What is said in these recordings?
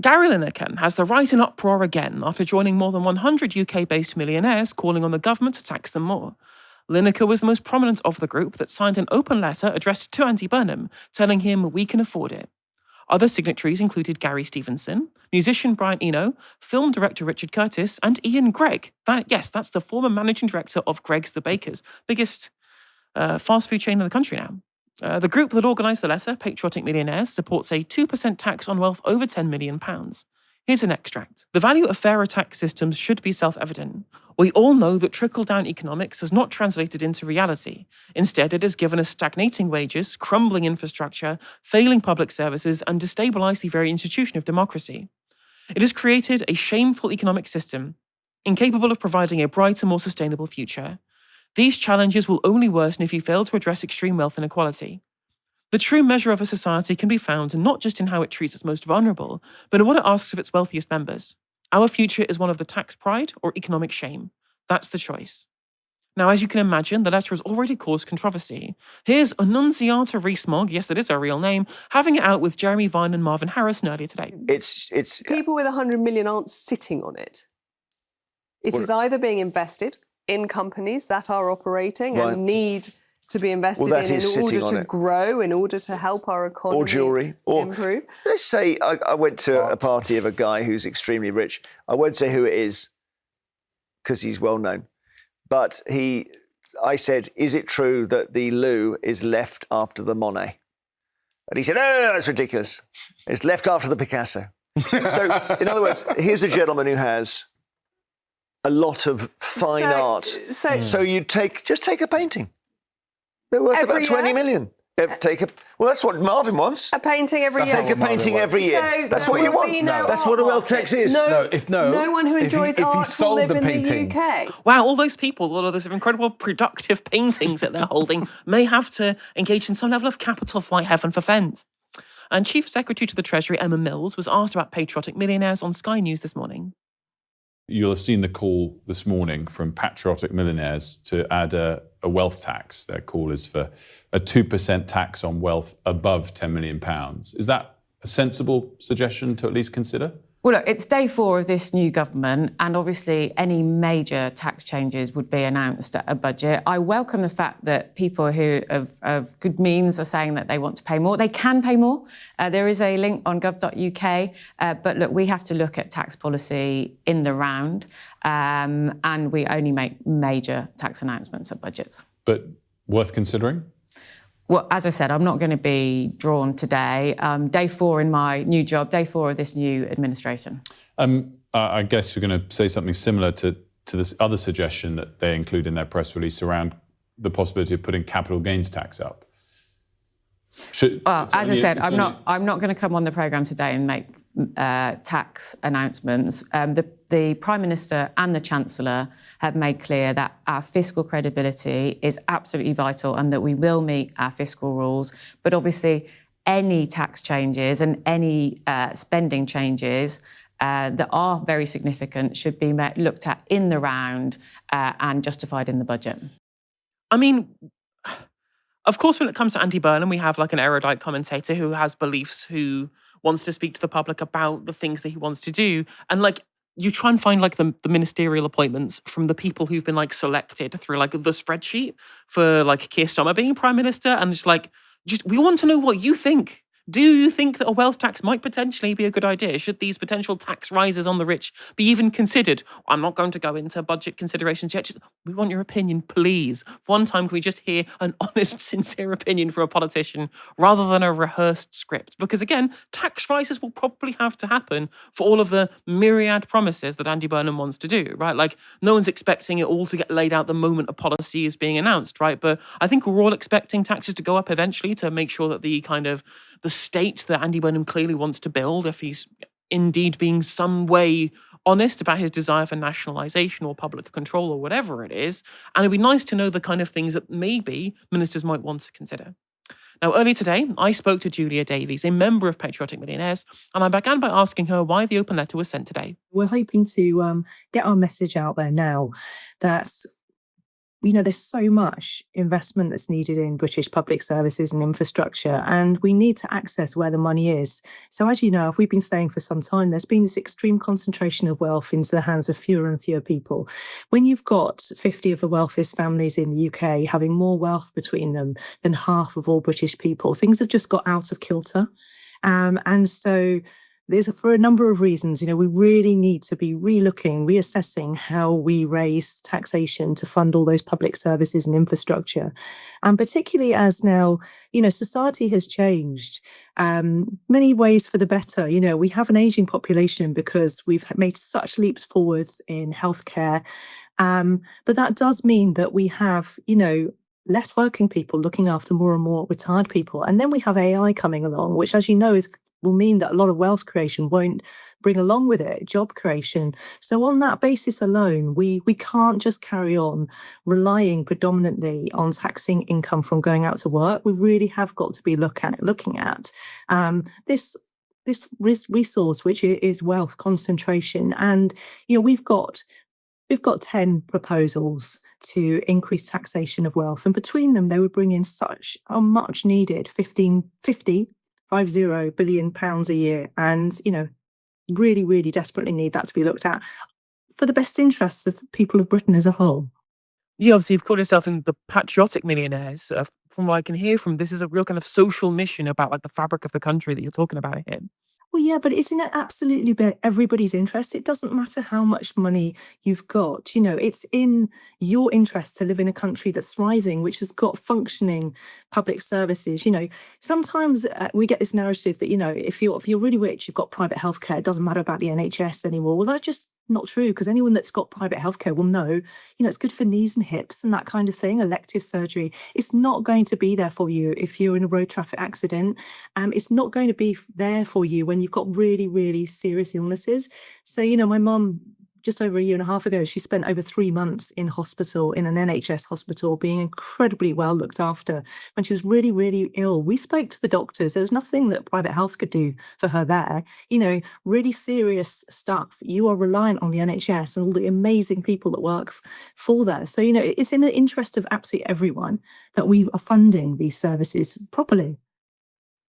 Gary Lineker has the right in uproar again after joining more than 100 UK-based millionaires calling on the government to tax them more. Lineker was the most prominent of the group that signed an open letter addressed to Andy Burnham, telling him we can afford it. Other signatories included Gary Stevenson, musician Brian Eno, film director Richard Curtis, and Ian Gregg. That's the former managing director of Greggs the Bakers, biggest fast food chain in the country now. The group that organised the letter, Patriotic Millionaires, supports a 2% tax on wealth over £10 million. Here's an extract. The value of fairer tax systems should be self-evident. We all know that trickle-down economics has not translated into reality. Instead, it has given us stagnating wages, crumbling infrastructure, failing public services, and destabilised the very institution of democracy. It has created a shameful economic system, incapable of providing a brighter, more sustainable future. These challenges will only worsen if you fail to address extreme wealth inequality. The true measure of a society can be found not just in how it treats its most vulnerable, but in what it asks of its wealthiest members. Our future is one of the tax pride or economic shame. That's the choice. Now, as you can imagine, the letter has already caused controversy. Here's Annunziata Rees-Mogg, yes, that is her real name, having it out with Jeremy Vine and Marvin Harrison earlier today. It's people with 100 million aren't sitting on it. It is either being invested in companies that are operating and need to be invested in order to grow, in order to help our economy or jewellery, or improve. Let's say I went to a party of a guy who's extremely rich. I won't say who it is because he's well known, but I said, is it true that the loo is left after the Monet? And he said, no, that's ridiculous. It's left after the Picasso. So, in other words, here's a gentleman who has a lot of fine art. So you just take a painting. They're worth about 20 million. Well, that's what Marvin wants. A painting every year. Take a painting every year. So that's what you want. That's what a wealth tax is. No one who enjoys art will live in the UK. Wow, all those people, all of those incredible productive paintings that they're holding may have to engage in some level of capital flight, heaven forfend. And Chief Secretary to the Treasury, Emma Mills, was asked about patriotic millionaires on Sky News this morning. You'll have seen the call this morning from Patriotic Millionaires to add a wealth tax. Their call is for a 2% tax on wealth above £10 million. Is that a sensible suggestion to at least consider? Well, look, it's day 4 of this new government, and obviously any major tax changes would be announced at a budget. I welcome the fact that people who of good means are saying that they want to pay more. They can pay more. There is a link on gov.uk. But look, we have to look at tax policy in the round, and we only make major tax announcements at budgets. But worth considering? Well, as I said, I'm not going to be drawn today. Day 4 in my new job, day 4 of this new administration. I guess you're going to say something similar to this other suggestion that they include in their press release around the possibility of putting capital gains tax up. As I said, I'm not going to come on the programme today and make tax announcements. The Prime Minister and the Chancellor have made clear that our fiscal credibility is absolutely vital and that we will meet our fiscal rules. But obviously, any tax changes and any spending changes that are very significant should be looked at in the round and justified in the budget. I mean, of course, when it comes to Andy Burnham, we have like an erudite commentator who has beliefs, who wants to speak to the public about the things that he wants to do. And like, you try and find like the ministerial appointments from the people who've been like selected through like the spreadsheet for like Keir Starmer being Prime Minister. And it's like, we want to know what you think. Do you think that a wealth tax might potentially be a good idea? Should these potential tax rises on the rich be even considered? I'm not going to go into budget considerations yet. We want your opinion, please. One time, can we just hear an honest, sincere opinion from a politician rather than a rehearsed script? Because again, tax rises will probably have to happen for all of the myriad promises that Andy Burnham wants to do, right? Like, no one's expecting it all to get laid out the moment a policy is being announced, right? But I think we're all expecting taxes to go up eventually to make sure that the state that Andy Burnham clearly wants to build, if he's indeed being some way honest about his desire for nationalisation or public control or whatever it is. And it'd be nice to know the kind of things that maybe ministers might want to consider. Now, earlier today, I spoke to Julia Davies, a member of Patriotic Millionaires, and I began by asking her why the open letter was sent today. We're hoping to get our message out there now that there's so much investment that's needed in British public services and infrastructure, and we need to access where the money is. So as you know, if we've been saying for some time, there's been this extreme concentration of wealth into the hands of fewer and fewer people. When you've got 50 of the wealthiest families in the UK having more wealth between them than half of all British people, things have just got out of kilter. And so there's for a number of reasons, we really need to be reassessing how we raise taxation to fund all those public services and infrastructure. And particularly as now, society has changed, many ways for the better. We have an aging population because we've made such leaps forwards in healthcare. But that does mean that we have, less working people looking after more and more retired people. And then we have AI coming along, which, as you know, will mean that a lot of wealth creation won't bring along with it job creation. So on that basis alone, we can't just carry on relying predominantly on taxing income from going out to work. We really have got to be looking at this resource, which is wealth concentration. And, we've got 10 proposals to increase taxation of wealth. And between them, they would bring in such a much needed 50 billion pounds a year. And, really, really desperately need that to be looked at for the best interests of people of Britain as a whole. Yeah, obviously you've called yourself in the patriotic millionaires. From what I can hear from, this is a real kind of social mission about like the fabric of the country that you're talking about here. Well, yeah, but it's in absolutely everybody's interest. It doesn't matter how much money you've got. It's in your interest to live in a country that's thriving, which has got functioning public services. Sometimes we get this narrative that, if you're really rich, you've got private healthcare. It doesn't matter about the NHS anymore. Well, that's just not true, because anyone that's got private healthcare will know, it's good for knees and hips and that kind of thing, elective surgery. It's not going to be there for you if you're in a road traffic accident. It's not going to be there for you when you've got really, really serious illnesses. So, my mum, just over a year and a half ago, she spent over 3 months in hospital, in an NHS hospital, being incredibly well looked after when she was really, really ill. We spoke to the doctors. There was nothing that private health could do for her there. Really serious stuff. You are reliant on the NHS and all the amazing people that work for that. So, it's in the interest of absolutely everyone that we are funding these services properly.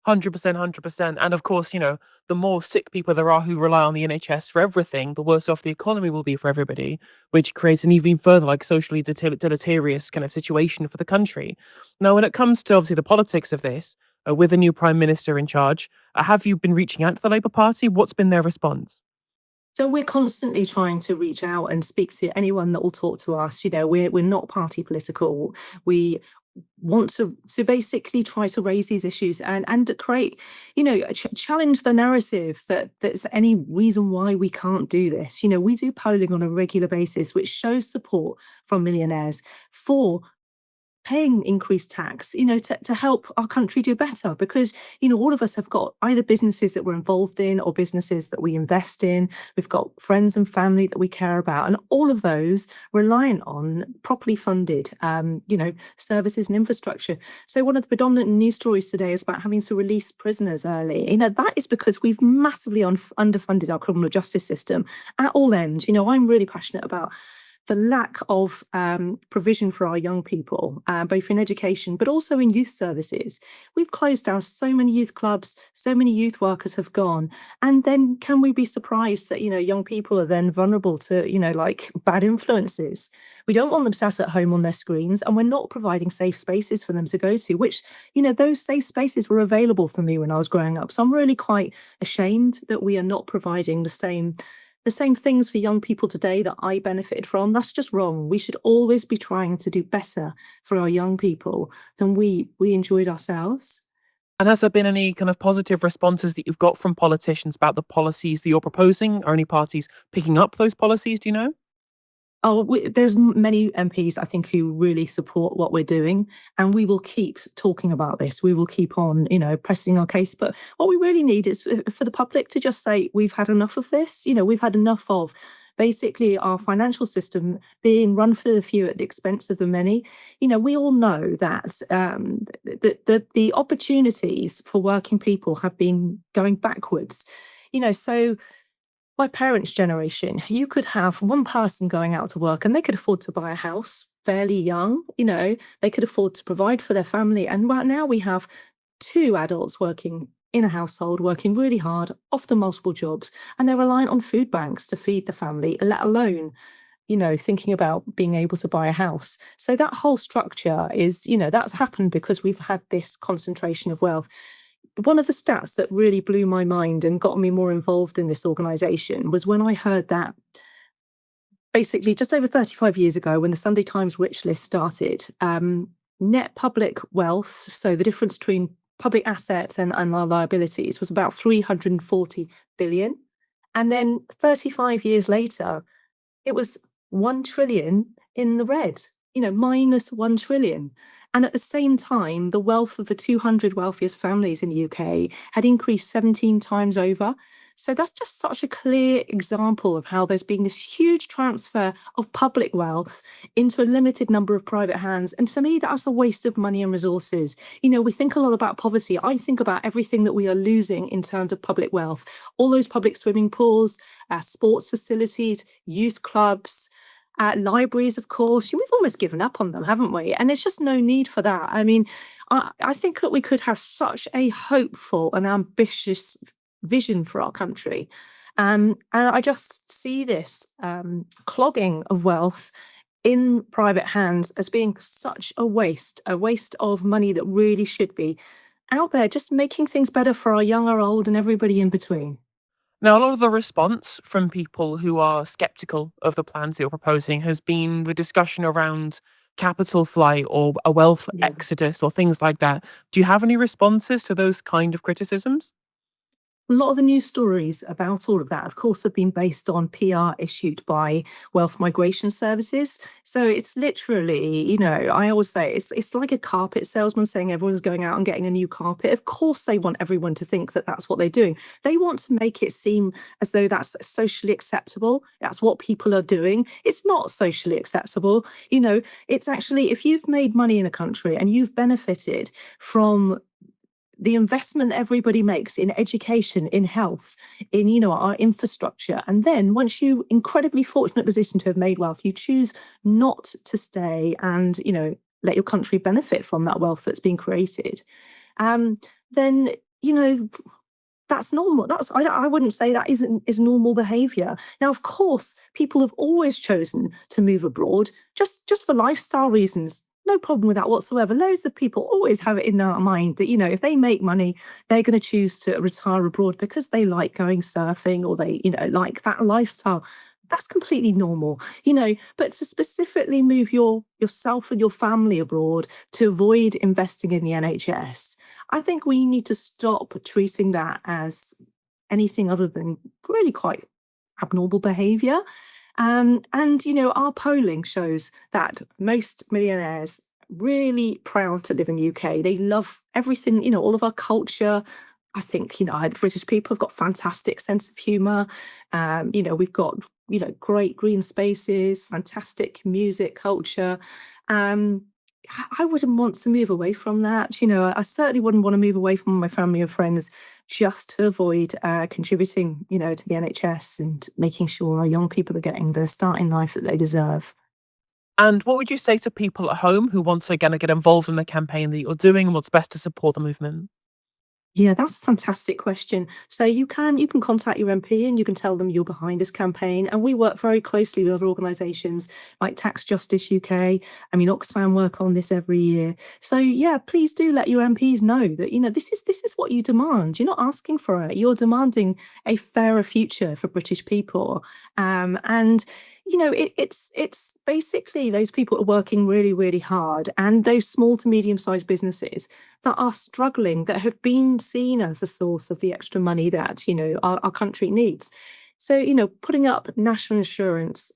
100%, 100%. And of course, the more sick people there are who rely on the NHS for everything, the worse off the economy will be for everybody, which creates an even further like socially deleterious kind of situation for the country. Now, when it comes to obviously the politics of this, with a new prime minister in charge, have you been reaching out to the Labour Party? What's been their response? So we're constantly trying to reach out and speak to anyone that will talk to us. We're not party political. We want to basically try to raise these issues and create, challenge the narrative that there's any reason why we can't do this. We do polling on a regular basis, which shows support from millionaires for paying increased tax, to help our country do better, because, all of us have got either businesses that we're involved in or businesses that we invest in. We've got friends and family that we care about, and all of those reliant on properly funded, services and infrastructure. So one of the predominant news stories today is about having to release prisoners early. That is because we've massively underfunded our criminal justice system at all ends. I'm really passionate about the lack of provision for our young people, both in education, but also in youth services. We've closed down so many youth clubs, so many youth workers have gone. And then can we be surprised that, young people are then vulnerable to, like bad influences? We don't want them sat at home on their screens, and we're not providing safe spaces for them to go to, which, those safe spaces were available for me when I was growing up. So I'm really quite ashamed that we are not providing the same things for young people today that I benefited from. That's just wrong. We should always be trying to do better for our young people than we enjoyed ourselves. And has there been any kind of positive responses that you've got from politicians about the policies that you're proposing? Are any parties picking up those policies, do you know? There's many MPs, I think, who really support what we're doing, and we will keep talking about this. We will keep on, pressing our case. But what we really need is for the public to just say, we've had enough of this. We've had enough of basically our financial system being run for the few at the expense of the many. We all know that the opportunities for working people have been going backwards. So my parents' generation, you could have one person going out to work and they could afford to buy a house. fairly young, they could afford to provide for their family. And right now we have 2 adults working in a household, working really hard, often multiple jobs, and they're reliant on food banks to feed the family, let alone, thinking about being able to buy a house. So that whole structure is, that's happened because we've had this concentration of wealth. One of the stats that really blew my mind and got me more involved in this organisation was when I heard that basically just over 35 years ago, when the Sunday Times Rich List started, net public wealth, so the difference between public assets and liabilities, was about 340 billion. And then 35 years later, it was 1 trillion in the red, minus 1 trillion. And at the same time, the wealth of the 200 wealthiest families in the UK had increased 17 times over. So that's just such a clear example of how there's been this huge transfer of public wealth into a limited number of private hands. And to me, that's a waste of money and resources. We think a lot about poverty. I think about everything that we are losing in terms of public wealth. All those public swimming pools, sports facilities, youth clubs, libraries, of course. We've almost given up on them, haven't we? And there's just no need for that. I mean, I think that we could have such a hopeful and ambitious vision for our country. And I just see this clogging of wealth in private hands as being such a waste of money that really should be out there just making things better for our young, our old, and everybody in between. Now, a lot of the response from people who are skeptical of the plans that you're proposing has been the discussion around capital flight or a wealth exodus or things like that. Do you have any responses to those kind of criticisms? A lot of the news stories about all of that, of course, have been based on PR issued by wealth migration services. So it's literally, I always say it's like a carpet salesman saying everyone's going out and getting a new carpet. Of course, they want everyone to think that that's what they're doing. They want to make it seem as though that's socially acceptable. That's what people are doing. It's not socially acceptable. It's actually, if you've made money in a country and you've benefited from the investment everybody makes in education, in health, in, our infrastructure. And then once you incredibly fortunate position to have made wealth, you choose not to stay and, let your country benefit from that wealth that's been created. Then, that's normal. I wouldn't say that is normal behavior. Now, of course, people have always chosen to move abroad just for lifestyle reasons. No problem with that whatsoever. Loads of people always have it in their mind that, if they make money, they're going to choose to retire abroad because they like going surfing or they, like that lifestyle. That's completely normal, but to specifically move yourself and your family abroad to avoid investing in the NHS, I think we need to stop treating that as anything other than really quite abnormal behavior. And, our polling shows that most millionaires really proud to live in the UK. They love everything, all of our culture. I think, British people have got fantastic sense of humour. We've got, great green spaces, fantastic music, culture. I wouldn't want to move away from that. I certainly wouldn't want to move away from my family and friends just to avoid contributing, to the NHS and making sure our young people are getting the start in life that they deserve. And what would you say to people at home who want to get involved in the campaign that you're doing and what's best to support the movement? Yeah, that's a fantastic question. So you can contact your MP and you can tell them you're behind this campaign. And we work very closely with other organisations like Tax Justice UK. Oxfam work on this every year. So yeah, please do let your MPs know that this is what you demand. You're not asking for it. You're demanding a fairer future for British people. And it's basically those people are working really, really hard, and those small to medium-sized businesses that are struggling, that have been seen as the source of the extra money that our country needs. So putting up national insurance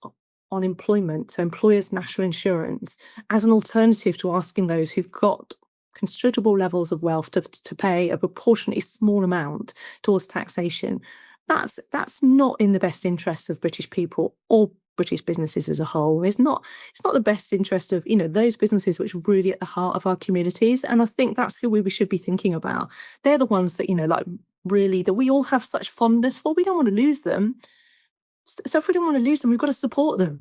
on employment, so employers' national insurance, as an alternative to asking those who've got considerable levels of wealth to pay a proportionately small amount towards taxation. That's not in the best interests of British people or British businesses as a whole. It's not the best interest of those businesses which are really at the heart of our communities. And I think that's who we should be thinking about. They're the ones that really that we all have such fondness for. We don't want to lose them. So if we don't want to lose them, we've got to support them.